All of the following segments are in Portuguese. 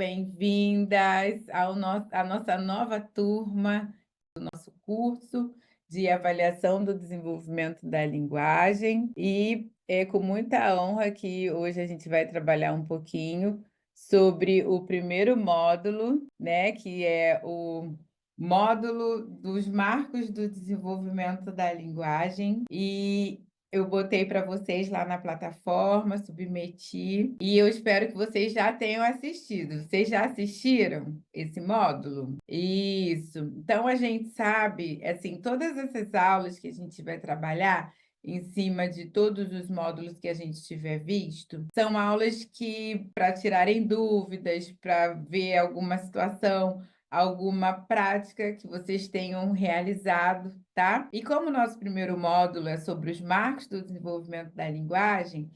Bem-vindas à nossa nova turma do nosso curso de avaliação do desenvolvimento da linguagem. E é com muita honra que hoje a gente vai trabalhar um pouquinho sobre o primeiro módulo, né, que é o módulo dos marcos do desenvolvimento da linguagem. E eu botei para vocês lá na plataforma, submeti, e eu espero que vocês já tenham assistido. Vocês já assistiram esse módulo? Isso. Então, a gente sabe, assim, todas essas aulas que a gente vai trabalhar em cima de todos os módulos que a gente tiver visto, são aulas que, para tirarem dúvidas, para ver alguma situação, alguma prática que vocês tenham realizado, tá? E como o nosso primeiro módulo é sobre os marcos do desenvolvimento da linguagem,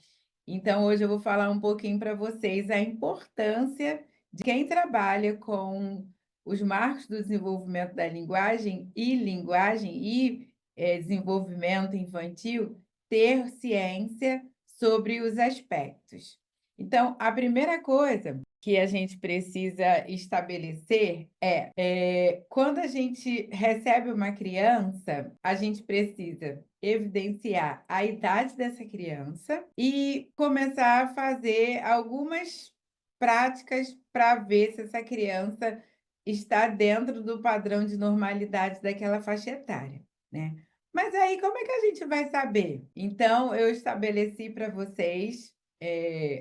então hoje eu vou falar um pouquinho para vocês a importância de quem trabalha com os marcos do desenvolvimento da linguagem e desenvolvimento infantil ter ciência sobre os aspectos. Então, a primeira coisa que a gente precisa estabelecer quando a gente recebe uma criança, a gente precisa evidenciar a idade dessa criança e começar a fazer algumas práticas para ver se essa criança está dentro do padrão de normalidade daquela faixa etária, né? Mas aí, como é que a gente vai saber? Então, eu estabeleci para vocês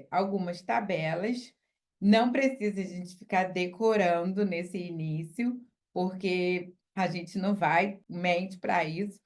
algumas tabelas. Não precisa a gente ficar decorando nesse início, porque a gente não vai mente para isso.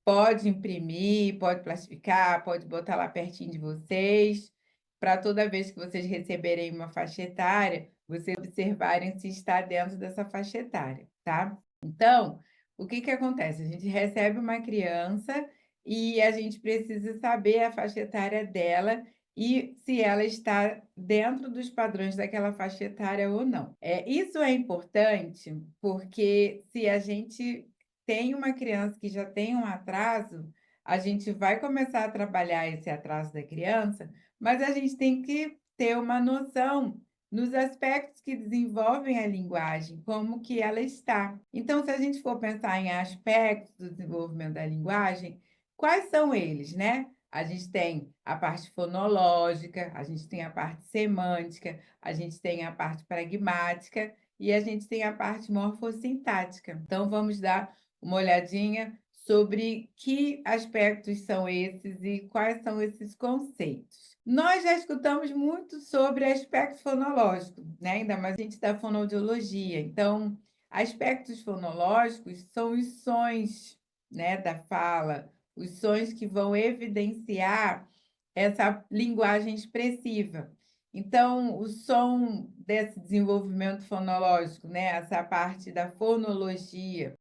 Pode imprimir, pode plastificar, pode botar lá pertinho de vocês, para toda vez que vocês receberem uma faixa etária, vocês observarem se está dentro dessa faixa etária, tá? Então, o que acontece? A gente recebe uma criança e a gente precisa saber a faixa etária dela e se ela está dentro dos padrões daquela faixa etária ou não. Isso é importante porque se a gente tem uma criança que já tem um atraso, a gente vai começar a trabalhar esse atraso da criança, mas a gente tem que ter uma noção nos aspectos que desenvolvem a linguagem, como que ela está. Então, se a gente for pensar em aspectos do desenvolvimento da linguagem, quais são eles, né? A gente tem a parte fonológica, a gente tem a parte semântica, a gente tem a parte pragmática e a gente tem a parte morfossintática. Então, vamos dar uma olhadinha sobre que aspectos são esses e quais são esses conceitos. Nós já escutamos muito sobre aspecto fonológico, né? Ainda mais a gente da fonoaudiologia. Então, aspectos fonológicos são os sons, né, da fala, os sons que vão evidenciar essa linguagem expressiva. Então, o som desse desenvolvimento fonológico, né, essa parte da fonologia,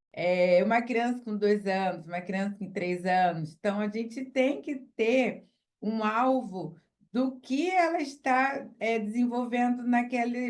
uma criança com 2 anos, uma criança com 3 anos. Então, a gente tem que ter um alvo do que ela está desenvolvendo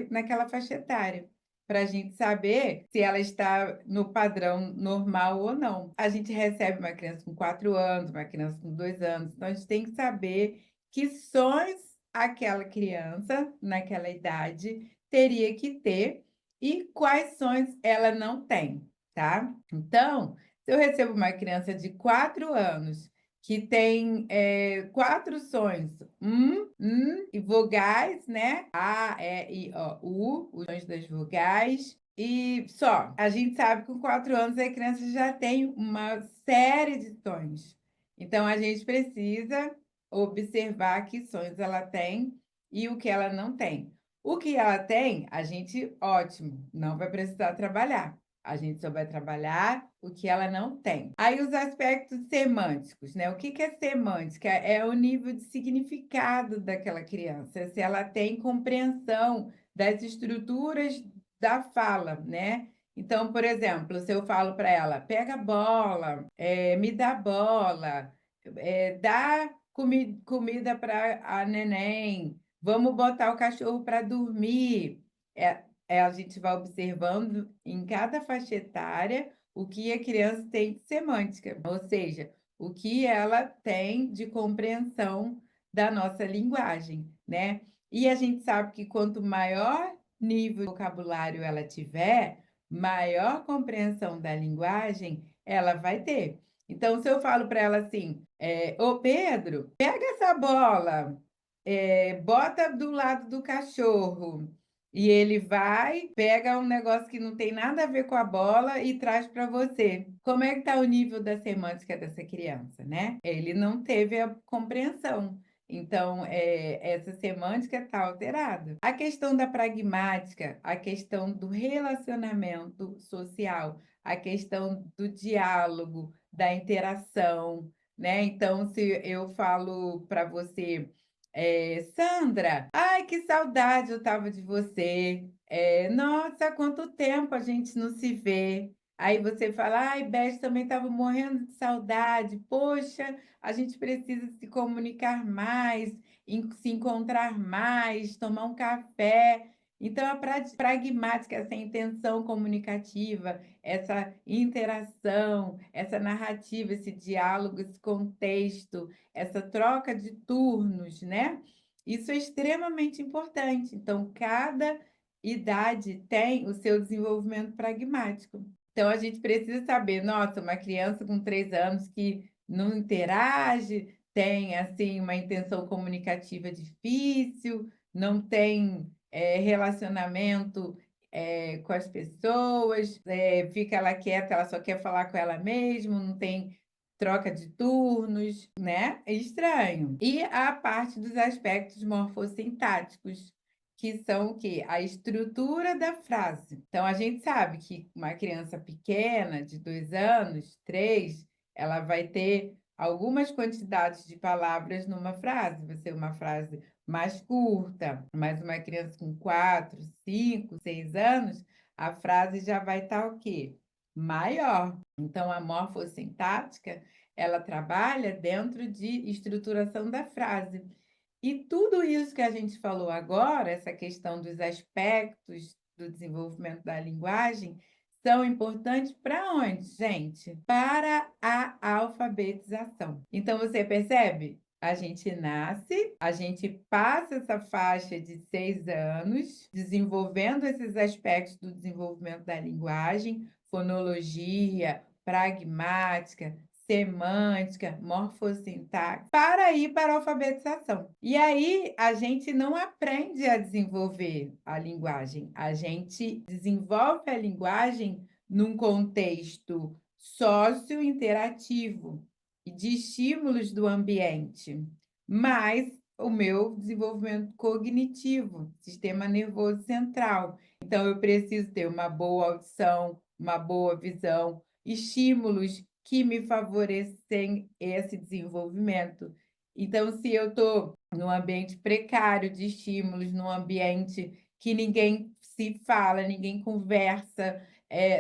naquela faixa etária, para a gente saber se ela está no padrão normal ou não. A gente recebe uma criança com 4 anos, uma criança com 2 anos, então a gente tem que saber que sons aquela criança, naquela idade, teria que ter e quais sons ela não tem, tá? Então, se eu recebo uma criança de 4 anos que tem 4 sons, e vogais, né? A, E, I, O, U, os sons das vogais, e só. A gente sabe que com 4 anos a criança já tem uma série de sons. Então, a gente precisa observar que sons ela tem e o que ela não tem. O que ela tem, a gente, ótimo, não vai precisar trabalhar. A gente só vai trabalhar o que ela não tem. Aí os aspectos semânticos, né? O que é semântica? É o nível de significado daquela criança, se ela tem compreensão das estruturas da fala, né? Então, por exemplo, se eu falo para ela, pega a bola, me dá bola, dá comida para a neném, vamos botar o cachorro para dormir. A gente vai observando em cada faixa etária o que a criança tem de semântica, ou seja, o que ela tem de compreensão da nossa linguagem, né? E a gente sabe que quanto maior nível de vocabulário ela tiver, maior compreensão da linguagem ela vai ter. Então, se eu falo para ela assim, ô Pedro, pega essa bola, bota do lado do cachorro, e ele vai, pega um negócio que não tem nada a ver com a bola e traz para você. Como é que está o nível da semântica dessa criança, né? Ele não teve a compreensão. Então, essa semântica está alterada. A questão da pragmática, a questão do relacionamento social, a questão do diálogo, da interação, né? Então, se eu falo para você, Sandra, ai, que saudade eu tava de você. Nossa, há quanto tempo a gente não se vê. Aí você fala, ai, Beth, também estava morrendo de saudade. Poxa, a gente precisa se comunicar mais, se encontrar mais, tomar um café. Então, a pragmática, essa intenção comunicativa, essa interação, essa narrativa, esse diálogo, esse contexto, essa troca de turnos, né? Isso é extremamente importante. Então, cada idade tem o seu desenvolvimento pragmático. Então, a gente precisa saber, nossa, uma criança com 3 anos que não interage, tem, assim, uma intenção comunicativa difícil, não tem relacionamento com as pessoas, fica ela quieta, ela só quer falar com ela mesma, não tem troca de turnos, né? É estranho. E a parte dos aspectos morfossintáticos, que são o quê? A estrutura da frase. Então, a gente sabe que uma criança pequena, de 2 anos, 3, ela vai ter algumas quantidades de palavras numa frase. Vai ser uma frase mais curta, mas uma criança com 4, 5, 6 anos, a frase já vai estar o quê? Maior. Então, a morfossintática, ela trabalha dentro de estruturação da frase. E tudo isso que a gente falou agora, essa questão dos aspectos do desenvolvimento da linguagem, são importantes para onde, gente? Para a alfabetização. Então, você percebe? A gente nasce, a gente passa essa faixa de 6 anos, desenvolvendo esses aspectos do desenvolvimento da linguagem, fonologia, pragmática, semântica, morfossintaxe, para ir para a alfabetização. E aí a gente não aprende a desenvolver a linguagem, a gente desenvolve a linguagem num contexto sócio-interativo e de estímulos do ambiente, mas o meu desenvolvimento cognitivo, sistema nervoso central. Então, eu preciso ter uma boa audição, uma boa visão, estímulos que me favorecem esse desenvolvimento. Então, se eu estou num ambiente precário de estímulos, num ambiente que ninguém se fala, ninguém conversa,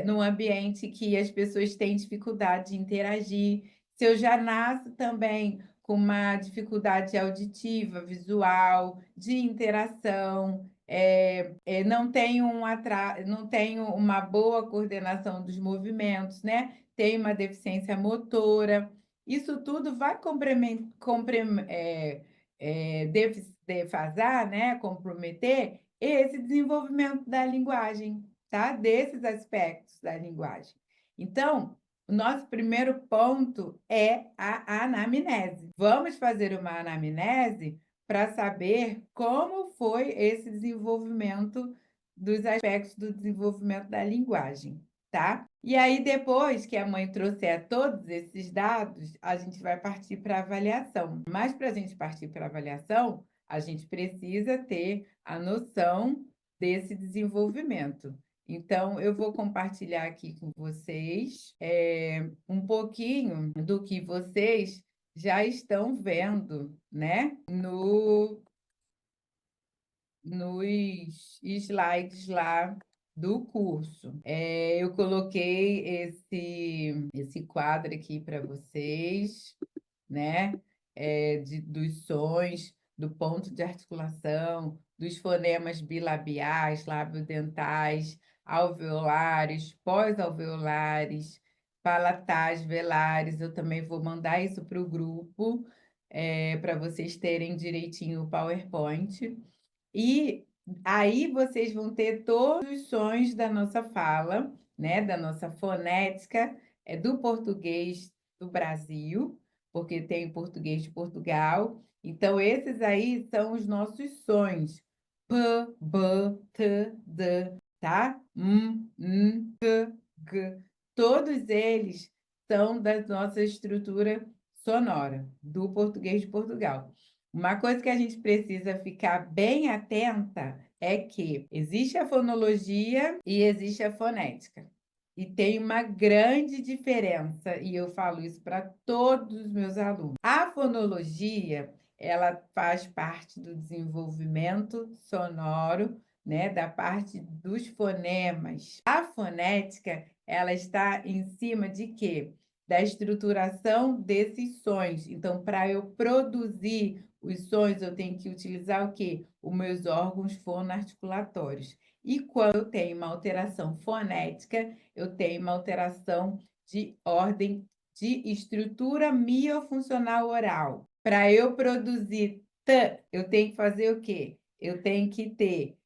num ambiente que as pessoas têm dificuldade de interagir, se eu já nasço também com uma dificuldade auditiva, visual, de interação, não tenho uma boa coordenação dos movimentos, né? Tenho uma deficiência motora. Isso tudo vai defasar, né? Comprometer esse desenvolvimento da linguagem, tá? Desses aspectos da linguagem. Então, o nosso primeiro ponto é a anamnese. Vamos fazer uma anamnese para saber como foi esse desenvolvimento dos aspectos do desenvolvimento da linguagem, tá? E aí, depois que a mãe trouxer todos esses dados, a gente vai partir para a avaliação. Mas para a gente partir para a avaliação, a gente precisa ter a noção desse desenvolvimento. Então, eu vou compartilhar aqui com vocês um pouquinho do que vocês já estão vendo, né? Nos slides lá do curso. Eu coloquei esse quadro aqui para vocês, né? Dos sons, do ponto de articulação, dos fonemas bilabiais, labiodentais, alveolares, pós-alveolares, palatais, velares. Eu também vou mandar isso para o grupo, para vocês terem direitinho o PowerPoint. E Aí vocês vão ter todos os sons da nossa fala, né? Da nossa fonética, do português do Brasil, porque tem o português de Portugal. Então, esses aí são os nossos sons. P, B, T, D, tá? K, G. Todos eles são da nossa estrutura sonora, do português de Portugal. Uma coisa que a gente precisa ficar bem atenta é que existe a fonologia e existe a fonética. E tem uma grande diferença, e eu falo isso para todos os meus alunos. A fonologia, ela faz parte do desenvolvimento sonoro, né, da parte dos fonemas. A fonética, ela está em cima de quê? Da estruturação desses sons. Então, para eu produzir os sons, eu tenho que utilizar o quê? Os meus órgãos fonoarticulatórios. E quando eu tenho uma alteração fonética, eu tenho uma alteração de ordem de estrutura miofuncional oral. Para eu produzir T, eu tenho que fazer o quê? Eu tenho que ter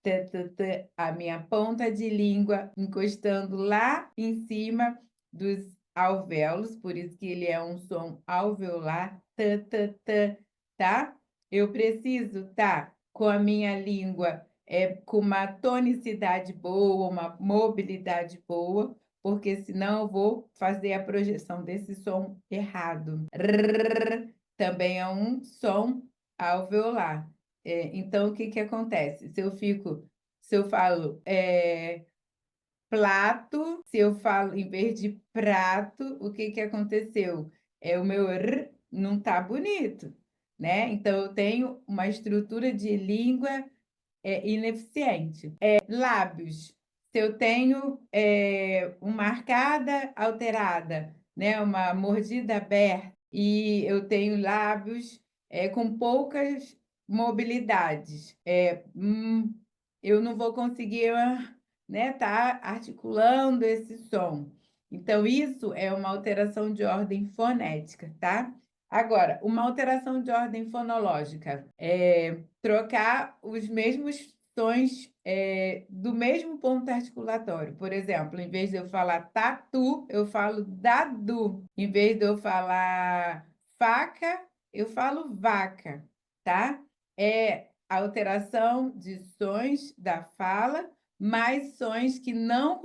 t, t, t, a minha ponta de língua encostando lá em cima dos alvéolos, por isso que ele é um som alveolar, t, t, t, tá? Eu preciso estar com a minha língua com uma tonicidade boa, uma mobilidade boa, porque senão eu vou fazer a projeção desse som errado. Rrr, também é um som alveolar. Então, o que que acontece? Se eu falo plato, se eu falo em vez de prato, o que que aconteceu? O meu R não tá bonito, né? Então, eu tenho uma estrutura de língua ineficiente. Lábios, se eu tenho uma arcada alterada, né? Uma mordida aberta, e eu tenho lábios com poucas mobilidades, eu não vou conseguir né, tá articulando esse som. Então, isso é uma alteração de ordem fonética, tá? Agora, uma alteração de ordem fonológica é trocar os mesmos sons do mesmo ponto articulatório. Por exemplo, em vez de eu falar tatu, eu falo dadu. Em vez de eu falar faca, eu falo vaca, tá? É alteração de sons da fala, mais sons que não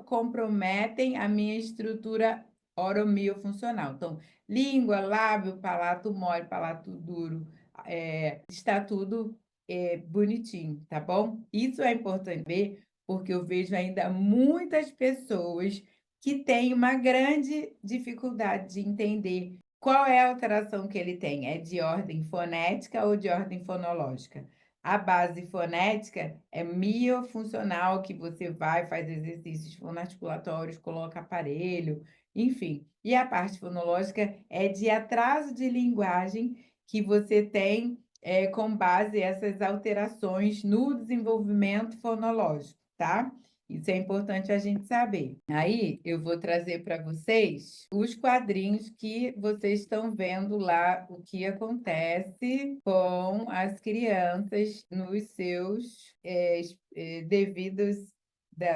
comprometem a minha estrutura oromiofuncional. Então, língua, lábio, palato mole, palato duro, está tudo bonitinho, tá bom? Isso é importante ver, porque eu vejo ainda muitas pessoas que têm uma grande dificuldade de entender qual é a alteração que ele tem. É de ordem fonética ou de ordem fonológica? A base fonética é miofuncional, que você vai, faz exercícios fonoarticulatórios, coloca aparelho, enfim. E a parte fonológica é de atraso de linguagem que você tem com base essas alterações no desenvolvimento fonológico, tá? Isso é importante a gente saber. Aí eu vou trazer para vocês os quadrinhos que vocês estão vendo lá, o que acontece com as crianças nos seus devidos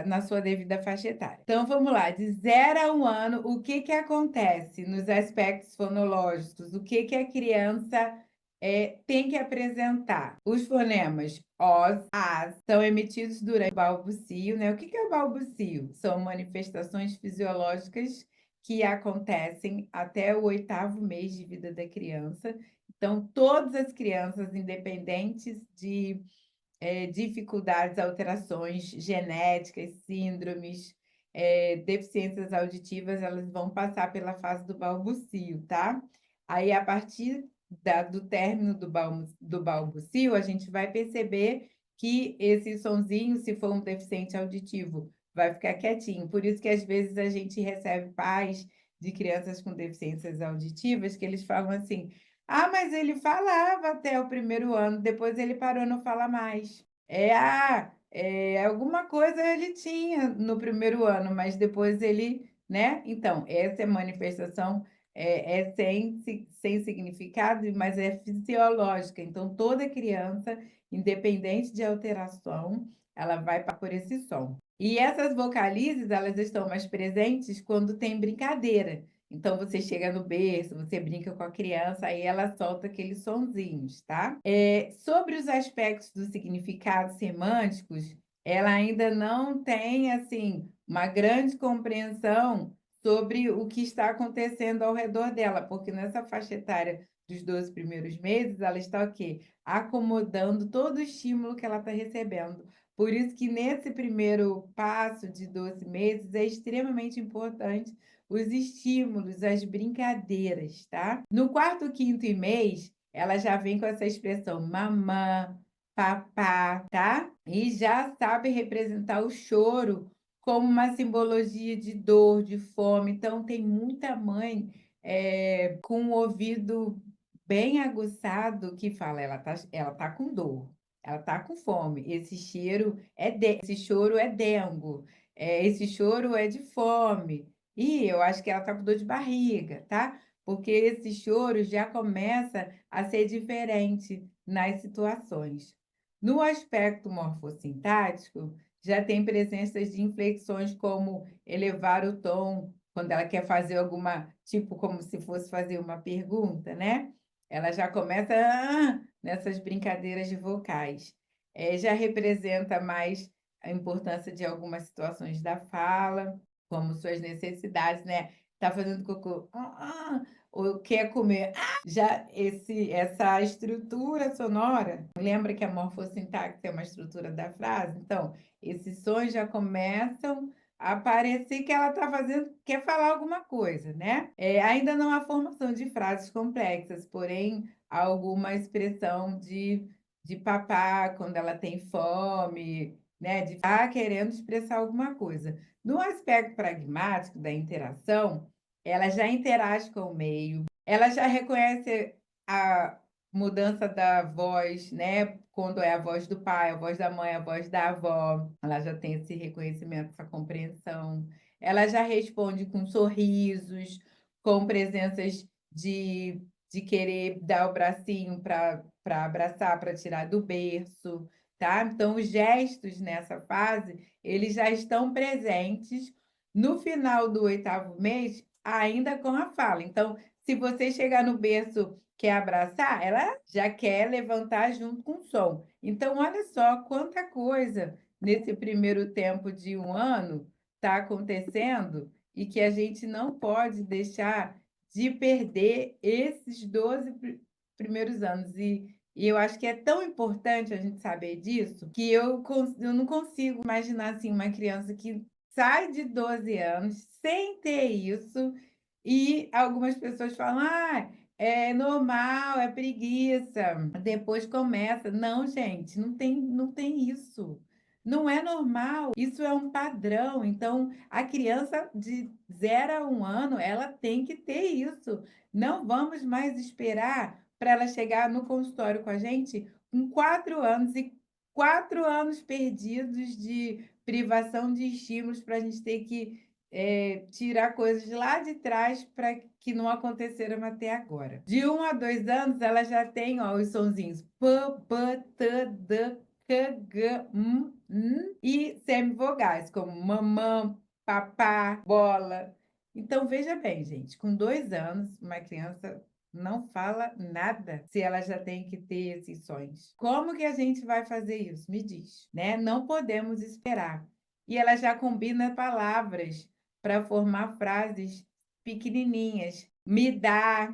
na sua devida faixa etária. Então, vamos lá, de 0 a 1 ano, o que que acontece nos aspectos fonológicos? O que que a criança tem que apresentar? Os fonemas os, as, são emitidos durante o balbucio, né? O que que é o balbucio? São manifestações fisiológicas que acontecem até o 8º mês de vida da criança. Então, todas as crianças, independentes de dificuldades, alterações genéticas, síndromes, deficiências auditivas, elas vão passar pela fase do balbucio, tá? Aí, a partir do término do balbucio, a gente vai perceber que esse sonzinho, se for um deficiente auditivo, vai ficar quietinho. Por isso que, às vezes, a gente recebe pais de crianças com deficiências auditivas que eles falam assim: ah, mas ele falava até o 1º ano, depois ele parou, não fala mais. Alguma coisa ele tinha no 1º ano, mas depois ele, né? Então, essa manifestação sem significado, mas é fisiológica. Então, toda criança independente de alteração, ela vai por esse som. E essas vocalizes, elas estão mais presentes quando tem brincadeira. Então, você chega no berço, você brinca com a criança, aí ela solta aqueles sonzinhos, tá? Sobre os aspectos dos significados semânticos, ela ainda não tem, assim, uma grande compreensão sobre o que está acontecendo ao redor dela, porque nessa faixa etária dos 12 primeiros meses, ela está o quê? Acomodando todo o estímulo que ela está recebendo. Por isso que nesse primeiro passo de 12 meses é extremamente importante os estímulos, as brincadeiras, tá? No quarto, quinto e mês, ela já vem com essa expressão mamã, papá, tá? E já sabe representar o choro como uma simbologia de dor, de fome. Então, tem muita mãe com o ouvido bem aguçado que fala, ela tá com dor, ela tá com fome. Esse choro é dengo, esse choro é de fome. E eu acho que ela tá com dor de barriga, tá? Porque esse choro já começa a ser diferente nas situações. No aspecto morfossintático, já tem presenças de inflexões como elevar o tom, quando ela quer fazer alguma, tipo como se fosse fazer uma pergunta, né? Ela já começa nessas brincadeiras de vocais. Já representa mais a importância de algumas situações da fala, como suas necessidades, né? Tá fazendo cocô, ou quer comer, já essa estrutura sonora, lembra que a morfossintaxe é uma estrutura da frase? Então, esses sons já começam a parecer que ela está fazendo, quer falar alguma coisa, né? Ainda não há formação de frases complexas, porém, há alguma expressão de papá quando ela tem fome, né? De estar querendo expressar alguma coisa. No aspecto pragmático da interação, ela já interage com o meio, ela já reconhece a mudança da voz, né? Quando é a voz do pai, a voz da mãe, a voz da avó, ela já tem esse reconhecimento, essa compreensão. Ela já responde com sorrisos, com presenças de querer dar o bracinho para abraçar, para tirar do berço, tá? Então, os gestos nessa fase, eles já estão presentes no final do oitavo mês, ainda com a fala. Então, se você chegar no berço, quer abraçar, ela já quer levantar junto com o som. Então, olha só quanta coisa nesse primeiro tempo de um ano está acontecendo e que a gente não pode deixar de perder esses 12 primeiros anos. E eu acho que é tão importante a gente saber disso que eu não consigo imaginar assim, uma criança que sai de 12 anos sem ter isso, e algumas pessoas falam, é normal, é preguiça, depois começa. Não, gente, não tem isso. Não é normal, isso é um padrão. Então, a criança de 0 a 1 ano, ela tem que ter isso. Não vamos mais esperar para ela chegar no consultório com a gente com 4 anos e 4 anos perdidos de privação de estímulos para a gente ter que tirar coisas lá de trás para que não aconteceram até agora. De 1 a 2 anos, ela já tem os sonzinhos p, p, t, d, k, g, e semivogais, como mamã, papá, bola. Então, veja bem, gente, com 2 anos, uma criança não fala nada se ela já tem que ter esses sons. Como que a gente vai fazer isso? Me diz, né? Não podemos esperar. E ela já combina palavras para formar frases pequenininhas. Me dá,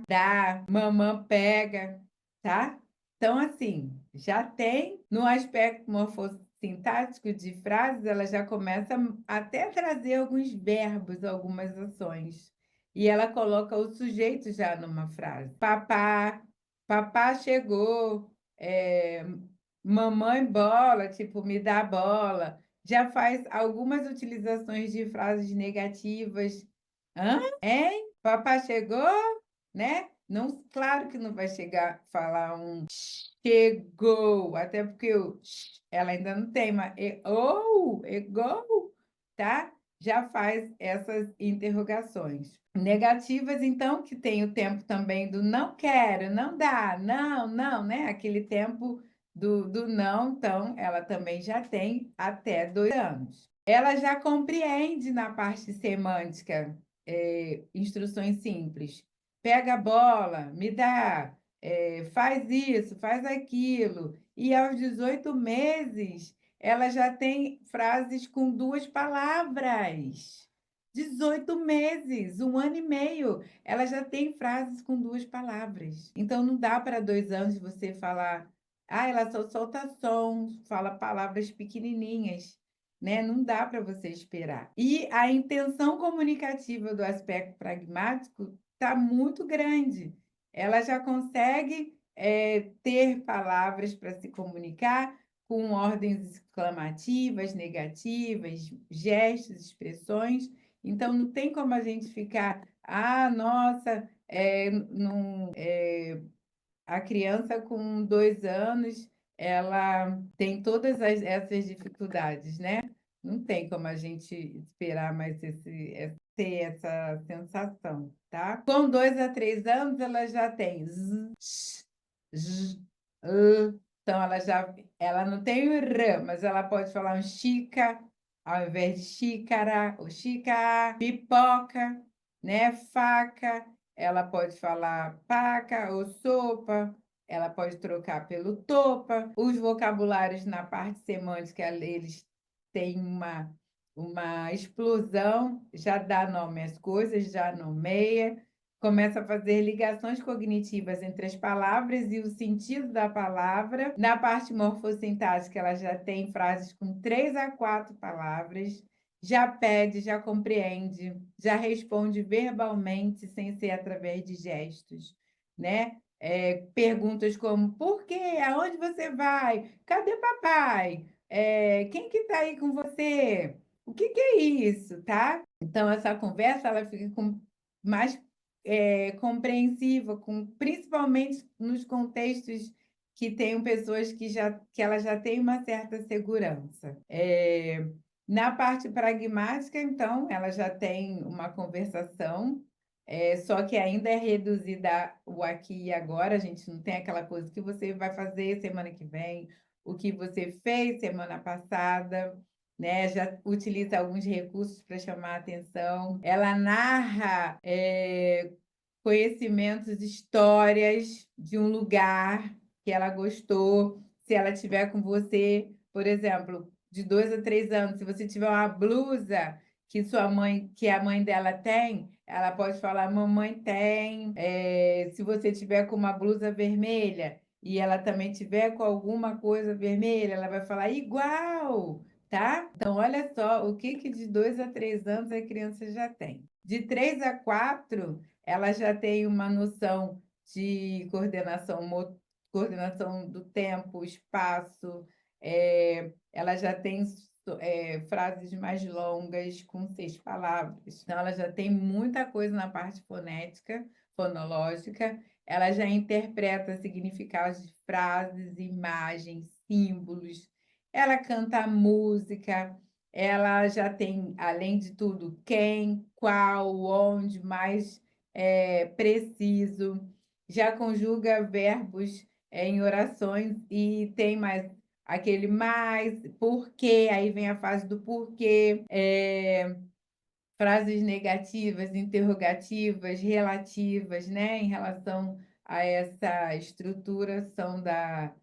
mamã pega, tá? Então, assim, já tem no aspecto morfossintático de frases, ela já começa até a trazer alguns verbos, algumas ações. E ela coloca o sujeito já numa frase. Papá chegou, mamãe bola, tipo, me dá bola. Já faz algumas utilizações de frases negativas. Hã? Hein? Papá chegou? Né? Não, claro que não vai chegar falar um chegou, até porque ela ainda não tem, mas egou, tá? Já faz essas interrogações. Negativas, então, que tem o tempo também do não quero, não dá, não, não, né? Aquele tempo do não, então, ela também já tem até 2 anos. Ela já compreende na parte semântica instruções simples. Pega a bola, me dá, faz isso, faz aquilo. E aos 18 meses, ela já tem frases com 2 palavras. 18 meses, 1 ano e meio, ela já tem frases com 2 palavras. Então, não dá para 2 anos você falar, ela só solta som, fala palavras pequenininhas, né? Não dá para você esperar. E a intenção comunicativa do aspecto pragmático está muito grande. Ela já consegue ter palavras para se comunicar com ordens exclamativas, negativas, gestos, expressões. Então, não tem como a gente ficar, nossa, a criança com 2 anos, ela tem todas essas dificuldades, né? Não tem como a gente esperar mais ter essa sensação, tá? Com 2 a 3 anos, ela já tem z, sh, z, então, ela não tem o r, mas ela pode falar um chica, ao invés de xícara, ou xícara, pipoca, né? Faca, ela pode falar paca ou sopa, ela pode trocar pelo topa. Os vocabulários na parte semântica, eles têm uma explosão, já dá nome às coisas, já nomeia, começa a fazer ligações cognitivas entre as palavras e o sentido da palavra. Na parte morfossintática, ela já tem frases com 3 a 4 palavras, já pede, já compreende, já responde verbalmente, sem ser através de gestos, né? Perguntas como, por quê? Aonde você vai? Cadê papai? Quem que está aí com você? O que é isso, tá? Então, essa conversa, ela fica mais compreensiva, principalmente nos contextos que tenham pessoas que ela já tem uma certa segurança. Na parte pragmática, então, ela já tem uma conversação, só que ainda é reduzida o aqui e agora, a gente não tem aquela coisa que você vai fazer semana que vem, o que você fez semana passada, né? Já utiliza alguns recursos para chamar a atenção. Ela narra conhecimentos, histórias de um lugar que ela gostou. Se ela tiver com você, por exemplo, de 2 a 3 anos, se você tiver uma blusa que a mãe dela tem, ela pode falar, mamãe tem. Se você tiver com uma blusa vermelha e ela também tiver com alguma coisa vermelha, ela vai falar igual, tá? Então, olha só o que de 2 a 3 anos a criança já tem. De 3 a 4, ela já tem uma noção de coordenação do tempo, espaço, ela já tem frases mais longas, com 6 palavras. Então, ela já tem muita coisa na parte fonética, fonológica, ela já interpreta significados de frases, imagens, símbolos, ela canta música, ela já tem, além de tudo, quem, qual, onde, mais preciso, já conjuga verbos em orações e tem mais aquele mais, porquê, aí vem a fase do porquê, frases negativas, interrogativas, relativas, né, em relação a essa estruturação da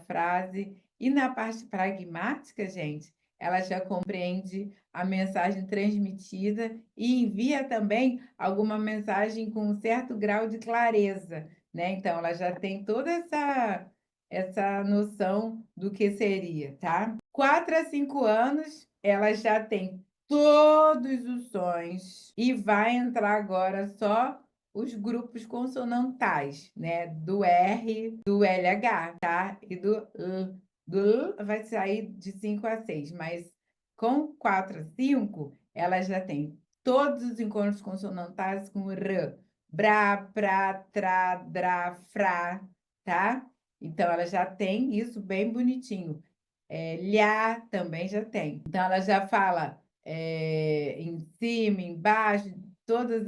frase. E na parte pragmática, gente, ela já compreende a mensagem transmitida e envia também alguma mensagem com um certo grau de clareza, né? Então, ela já tem toda essa noção do que seria, tá? 4 a 5 anos, ela já tem todos os sons e vai entrar agora só os grupos consonantais, né? Do R, do LH, tá? E do L. Do L vai sair de 5 a 6, mas com 4 a 5, ela já tem todos os encontros consonantais com R. Bra, pra, tra, dra, fra, tá? Então, ela já tem isso bem bonitinho. Lhá também já tem. Então, ela já fala em cima, embaixo, todas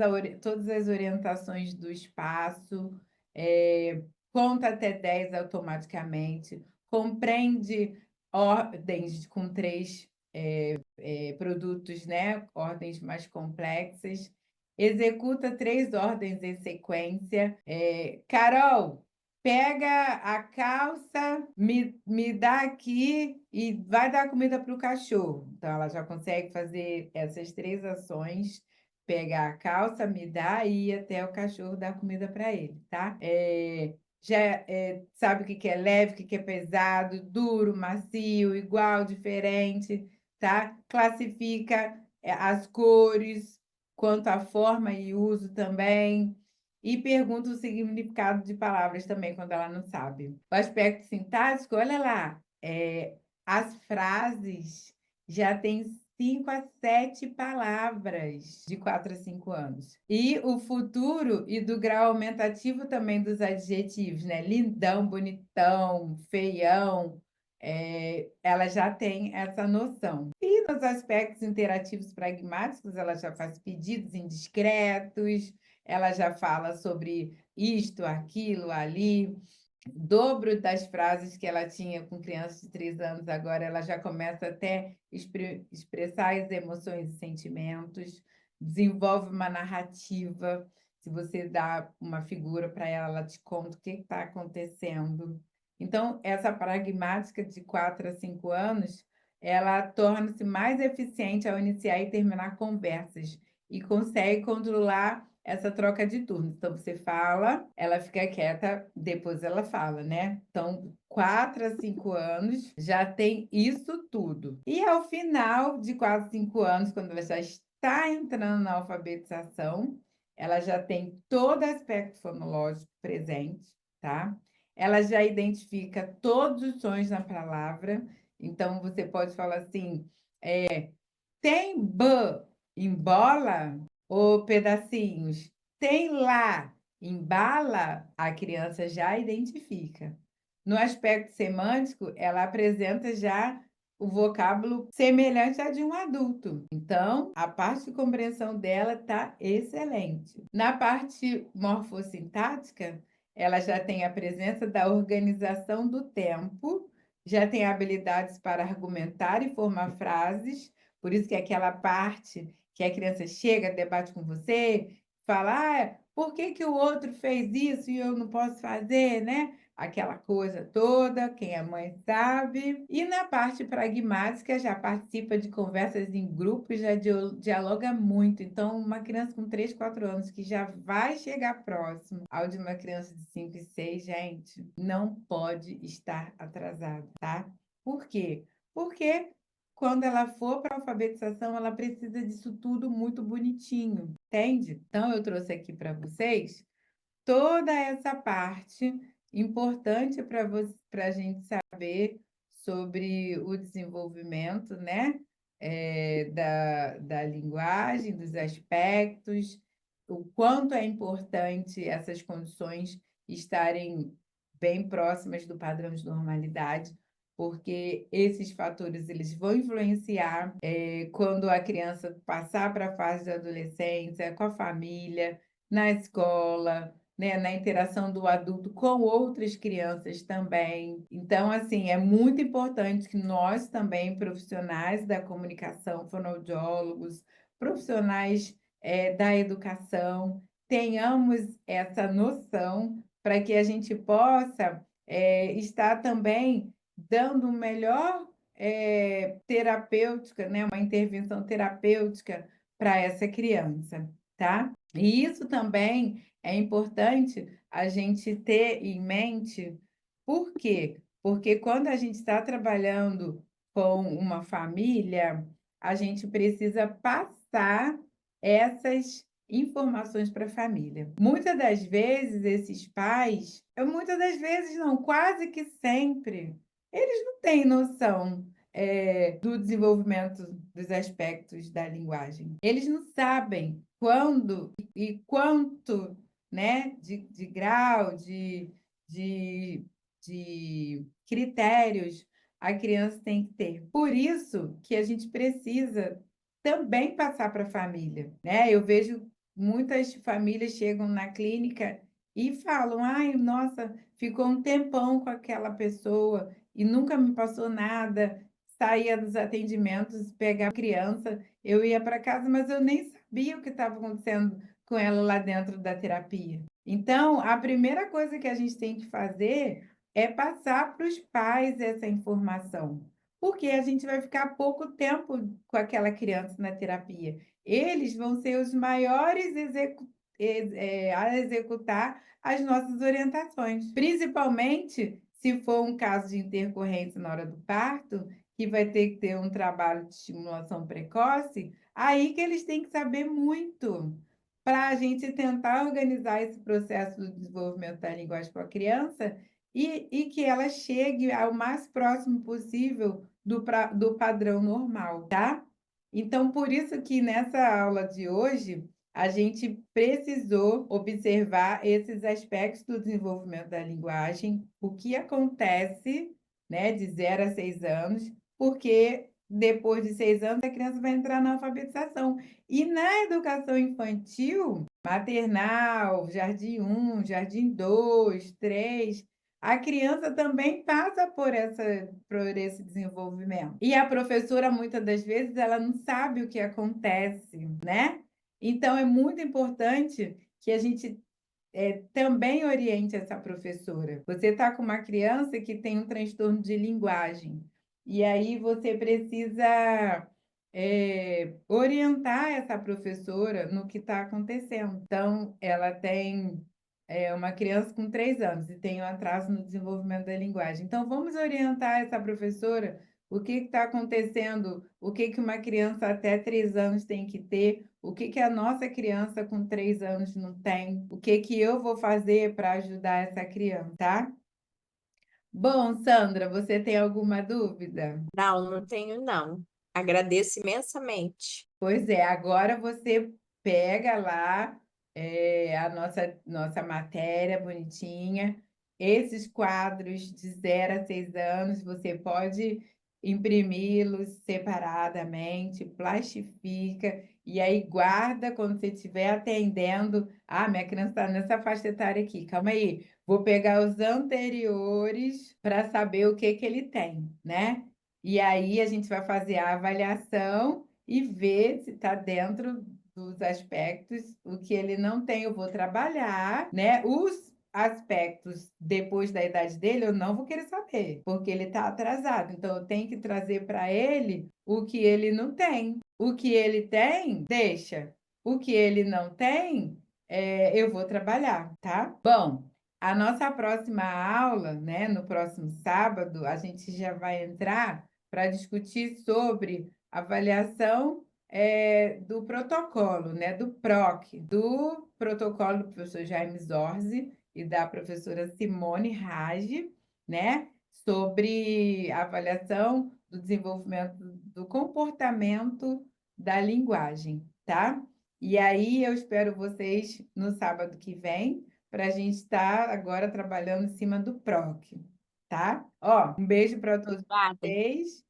as orientações do espaço, conta até 10 automaticamente. compreende ordens com 3 produtos, né? Ordens mais complexas, executa 3 ordens em sequência. Carol, pega a calça, me dá aqui e vai dar comida para o cachorro. Então, ela já consegue fazer essas 3 ações: pegar a calça, me dá e ir até o cachorro dar comida para ele, tá? Já sabe o que que é leve, o que que é pesado, duro, macio, igual, diferente, tá? Classifica as cores, quanto à forma e uso também, e pergunta o significado de palavras também, quando ela não sabe. O aspecto sintático, olha lá, as frases já têm 5 a 7 palavras, de 4 a 5 anos. E o futuro e do grau aumentativo também dos adjetivos, né? Lindão, bonitão, feião, ela já tem essa noção. E nos aspectos interativos pragmáticos, ela já faz pedidos indiscretos, ela já fala sobre isto, aquilo, ali. Dobro das frases que ela tinha com crianças de 3 anos, agora ela já começa até expressar as emoções e sentimentos, desenvolve uma narrativa. Se você dá uma figura para ela, ela te conta o que está acontecendo. Então, essa pragmática de 4 a 5 anos, ela torna-se mais eficiente ao iniciar e terminar conversas e consegue controlar essa troca de turnos. Então, você fala, ela fica quieta, depois ela fala, né? Então, 4 a 5 anos já tem isso tudo. E ao final de 4 a 5 anos, quando ela já está entrando na alfabetização, ela já tem todo aspecto fonológico presente, tá? Ela já identifica todos os sons na palavra. Então, você pode falar assim, tem b em bola ou pedacinhos? Tem lá em bala? A criança já identifica. No aspecto semântico, ela apresenta já o vocábulo semelhante a de um adulto. Então, a parte de compreensão dela está excelente. Na parte morfossintática, ela já tem a presença da organização do tempo, já tem habilidades para argumentar e formar frases. Por isso que aquela parte que a criança chega, debate com você, fala, por que que o outro fez isso e eu não posso fazer, né? Aquela coisa toda, quem é mãe sabe. E na parte pragmática, já participa de conversas em grupo e já dialoga muito. Então, uma criança com 3, 4 anos que já vai chegar próximo ao de uma criança de 5 e 6, gente, não pode estar atrasado, tá? Por quê? Porque quando ela for para a alfabetização, ela precisa disso tudo muito bonitinho, entende? Então, eu trouxe aqui para vocês toda essa parte importante para a gente saber sobre o desenvolvimento, né? Da linguagem, dos aspectos, o quanto é importante essas condições estarem bem próximas do padrão de normalidade, porque esses fatores eles vão influenciar quando a criança passar para a fase da adolescência, com a família, na escola, né, na interação do adulto com outras crianças também. Então, assim, é muito importante que nós também, profissionais da comunicação, fonoaudiólogos, profissionais da educação, tenhamos essa noção para que a gente possa estar também dando melhor terapêutica, né, uma intervenção terapêutica para essa criança, tá? E isso também é importante a gente ter em mente. Por quê? Porque quando a gente está trabalhando com uma família, a gente precisa passar essas informações para a família. Muitas das vezes, esses pais, muitas das vezes não, quase que sempre, eles não têm noção do desenvolvimento dos aspectos da linguagem. Eles não sabem quando e quanto, né, de grau, de critérios a criança tem que ter. Por isso que a gente precisa também passar para a família, né? Eu vejo muitas famílias chegam na clínica e falam, ai, nossa, ficou um tempão com aquela pessoa e nunca me passou nada, saía dos atendimentos, pegava a criança, eu ia para casa, mas eu nem sabia o que estava acontecendo com ela lá dentro da terapia. Então, a primeira coisa que a gente tem que fazer é passar para os pais essa informação, porque a gente vai ficar pouco tempo com aquela criança na terapia. Eles vão ser os maiores a executar as nossas orientações, principalmente se for um caso de intercorrência na hora do parto, que vai ter que ter um trabalho de estimulação precoce, aí que eles têm que saber muito para a gente tentar organizar esse processo do desenvolvimento da linguagem com a criança e que ela chegue ao mais próximo possível do padrão normal, tá? Então, por isso que nessa aula de hoje, a gente precisou observar esses aspectos do desenvolvimento da linguagem, o que acontece, né, de 0 a 6 anos, porque depois de 6 anos a criança vai entrar na alfabetização. E na educação infantil, maternal, jardim 1, jardim 2, 3, a criança também passa por esse desenvolvimento. E a professora, muitas das vezes, ela não sabe o que acontece, né? Então, é muito importante que a gente também oriente essa professora. Você está com uma criança que tem um transtorno de linguagem, e aí você precisa orientar essa professora no que está acontecendo. Então, ela tem uma criança com 3 anos e tem um atraso no desenvolvimento da linguagem. Então, vamos orientar essa professora o que está acontecendo, o que uma criança até 3 anos tem que ter, o que a nossa criança com 3 anos não tem, o que eu vou fazer para ajudar essa criança, tá? Bom, Sandra, você tem alguma dúvida? Não, não tenho, não. Agradeço imensamente. Pois é, agora você pega lá a nossa matéria bonitinha, esses quadros de 0 a 6 anos, você pode imprimi-los separadamente, plastifica e aí guarda quando você estiver atendendo. Ah, minha criança está nessa faixa etária aqui, calma aí, vou pegar os anteriores para saber o que ele tem, né? E aí a gente vai fazer a avaliação e ver se está dentro dos aspectos. O que ele não tem, eu vou trabalhar, né? Os aspectos depois da idade dele, eu não vou querer saber, porque ele está atrasado. Então, eu tenho que trazer para ele o que ele não tem. O que ele tem, deixa. O que ele não tem, eu vou trabalhar, tá? Bom, a nossa próxima aula, né, no próximo sábado, a gente já vai entrar para discutir sobre avaliação do protocolo, né, do PROC, do protocolo do professor Jaime Zorzi e da professora Simone Rage, né, sobre a avaliação do desenvolvimento do comportamento da linguagem, tá? E aí eu espero vocês no sábado que vem para a gente estar agora trabalhando em cima do PROC, tá? Ó, um beijo para todos Obrigada. vocês.